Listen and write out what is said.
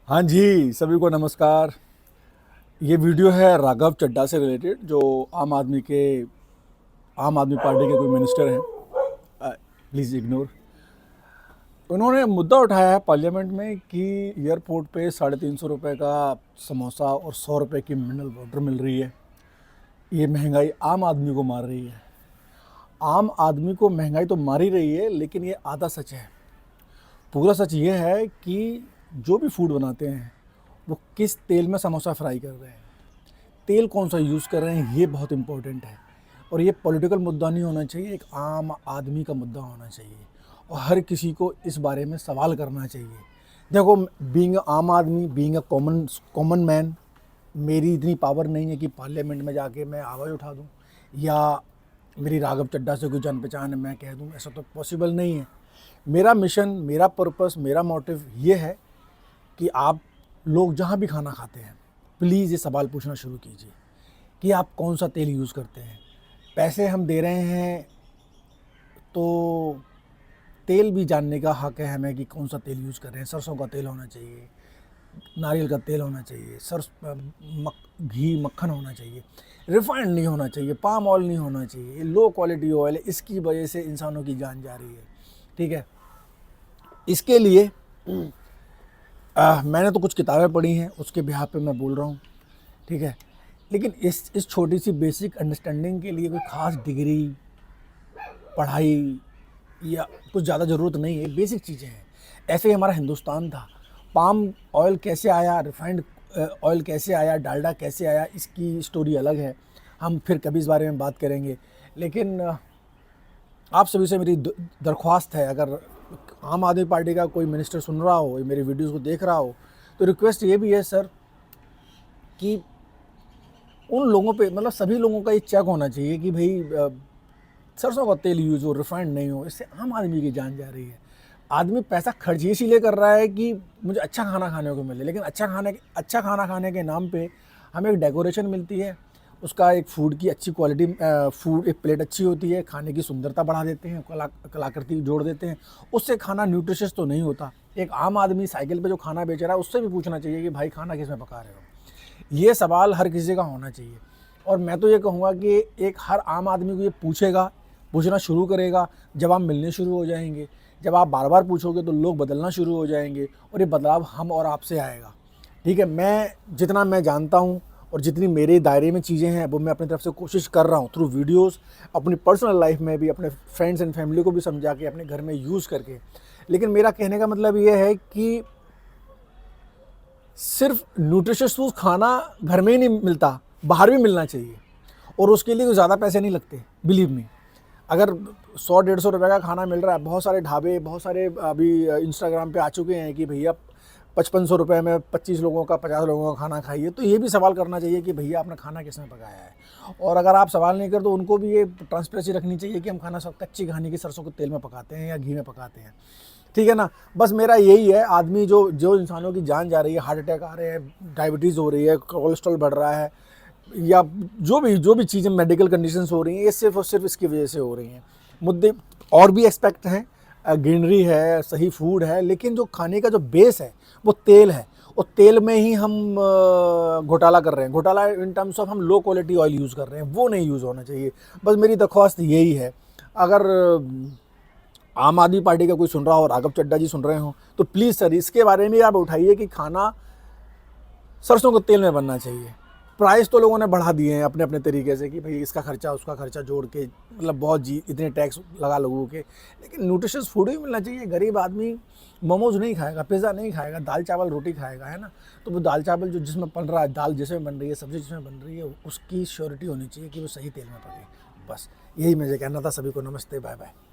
हाँ जी, सभी को नमस्कार। ये वीडियो है राघव चड्ढा से रिलेटेड, जो आम आदमी पार्टी के कोई मिनिस्टर हैं। Please ignore. उन्होंने मुद्दा उठाया है पार्लियामेंट में कि एयरपोर्ट पे 350 रुपये का समोसा और 100 रुपये की मिनरल वाटर मिल रही है। ये महंगाई आम आदमी को मार रही है। आम आदमी को महंगाई तो मार ही रही है, लेकिन ये आधा सच है। पूरा सच ये है कि जो भी फूड बनाते हैं वो किस तेल में समोसा फ्राई कर रहे हैं, तेल कौन सा यूज़ कर रहे हैं, ये बहुत इम्पोर्टेंट है। और ये पॉलिटिकल मुद्दा नहीं होना चाहिए, एक आम आदमी का मुद्दा होना चाहिए और हर किसी को इस बारे में सवाल करना चाहिए। देखो, बीइंग आम आदमी, बीइंग अ कॉमन मैन, मेरी इतनी पावर नहीं है कि पार्लियामेंट में जाके मैं आवाज़ उठा दूँ या मेरी राघव चड्ढा से कोई जान पहचान है मैं कह दूँ, ऐसा तो पॉसिबल नहीं है। मेरा मिशन, मेरा पर्पस, मेरा मोटिव ये है कि आप लोग जहाँ भी खाना खाते हैं, प्लीज़ ये सवाल पूछना शुरू कीजिए कि आप कौन सा तेल यूज़ करते हैं। पैसे हम दे रहे हैं तो तेल भी जानने का हक है हमें कि कौन सा तेल यूज़ कर रहे हैं। सरसों का तेल होना चाहिए, नारियल का तेल होना चाहिए, घी मक्खन होना चाहिए, रिफाइंड नहीं होना चाहिए, पाम ऑयल नहीं होना चाहिए, लो क्वालिटी ऑयल है। इसकी वजह से इंसानों की जान जा रही है। ठीक है, इसके लिए मैंने तो कुछ किताबें पढ़ी हैं, उसके बिहाफ पे मैं बोल रहा हूँ। ठीक है, लेकिन इस छोटी सी बेसिक अंडरस्टैंडिंग के लिए कोई ख़ास डिग्री, पढ़ाई या कुछ ज़्यादा ज़रूरत नहीं है। बेसिक चीज़ें हैं। ऐसे ही हमारा हिंदुस्तान था। पाम ऑयल कैसे आया, रिफाइंड ऑयल कैसे आया, डालडा कैसे आया, इसकी स्टोरी अलग है। हम फिर कभी इस बारे में बात करेंगे। लेकिन आप सभी से मेरी दरख्वास्त है, अगर आम आदमी पार्टी का कोई मिनिस्टर सुन रहा हो, मेरी वीडियोस को देख रहा हो, तो रिक्वेस्ट ये भी है सर कि उन लोगों पे, मतलब सभी लोगों का ये चेक होना चाहिए कि भाई सरसों का तेल यूज़ हो, रिफाइंड नहीं हो। इससे आम आदमी की जान जा रही है। आदमी पैसा खर्च इसीलिए कर रहा है कि मुझे अच्छा खाना खाने को मिले, लेकिन अच्छा खाना खाने के नाम पे हमें एक डेकोरेशन मिलती है, उसका एक फूड की अच्छी क्वालिटी, फूड एक प्लेट अच्छी होती है, खाने की सुंदरता बढ़ा देते हैं, कलाकृति जोड़ देते हैं, उससे खाना न्यूट्रिशियस तो नहीं होता। एक आम आदमी साइकिल पे जो खाना बेच रहा है, उससे भी पूछना चाहिए कि भाई खाना किस में पका रहे हो। ये सवाल हर किसी का होना चाहिए। और मैं तो ये कहूँगा कि एक हर आम आदमी को ये पूछना शुरू करेगा जब आप मिलने शुरू हो जाएंगे। जब आप बार बार पूछोगे तो लोग बदलना शुरू हो जाएंगे और ये बदलाव हम और आपसे आएगा। ठीक है, मैं जितना मैं जानता हूँ और जितनी मेरे दायरे में चीज़ें हैं वो मैं अपनी तरफ से कोशिश कर रहा हूँ, थ्रू वीडियोस, अपनी पर्सनल लाइफ में भी, अपने फ्रेंड्स एंड फैमिली को भी समझा के, अपने घर में यूज़ करके। लेकिन मेरा कहने का मतलब ये है कि सिर्फ न्यूट्रिशियस फूड खाना घर में ही नहीं मिलता, बाहर भी मिलना चाहिए। और उसके लिए कोई ज़्यादा पैसे नहीं लगते, बिलीव मी। अगर 100-150 रुपये का खाना मिल रहा है, बहुत सारे ढाबे, बहुत सारे अभी इंस्टाग्राम पे आ चुके हैं कि भैया 5500 रुपये में 25 लोगों का, 50 लोगों का खाना खाइए। तो ये भी सवाल करना चाहिए कि भैया आपने खाना किसने पकाया है। और अगर आप सवाल नहीं कर तो उनको भी ये ट्रांसपेरेंसी रखनी चाहिए कि हम खाना सब कच्ची घानी की सरसों के तेल में पकाते हैं या घी में पकाते हैं। ठीक है ना। बस मेरा यही है, आदमी जो इंसानों की जान जा रही है, हार्ट अटैक आ रहे हैं, डायबिटीज़ हो रही है, कोलेस्ट्रॉल बढ़ रहा है, या जो भी चीज़ें मेडिकल कंडीशंस हो रही हैं, ये सिर्फ और सिर्फ इसकी वजह से हो रही हैं। मुद्दे और भी एक्सपेक्ट हैं, ग्रीनरी है, सही फूड है, लेकिन जो खाने का जो बेस है वो तेल है। और तेल में ही हम घोटाला कर रहे हैं। घोटाला इन टर्म्स ऑफ हम लो क्वालिटी ऑयल यूज़ कर रहे हैं, वो नहीं यूज़ होना चाहिए। बस मेरी दरख्वास्त यही है। अगर आम आदमी पार्टी का कोई सुन रहा हो, राघव चड्ढा जी सुन रहे हो, तो प्लीज़ सर इसके बारे में आप उठाइए कि खाना सरसों के तेल में बनना चाहिए। प्राइस तो लोगों ने बढ़ा दिए हैं अपने अपने तरीके से कि भाई इसका खर्चा उसका खर्चा जोड़ के, मतलब बहुत जी इतने टैक्स लगा लोगों के। लेकिन न्यूट्रिशियस फूड भी मिलना चाहिए। गरीब आदमी मोमोज नहीं खाएगा, पिज़्ज़ा नहीं खाएगा, दाल चावल रोटी खाएगा, है ना। तो वो दाल चावल जो जिसमें बन रहा है, दाल जिसमें बन रही है, सब्ज़ी जिसमें बन रही है, उसकी श्योरिटी होनी चाहिए कि वो सही तेल में पके। बस यही मुझे कहना था। सभी को नमस्ते, बाय बाय।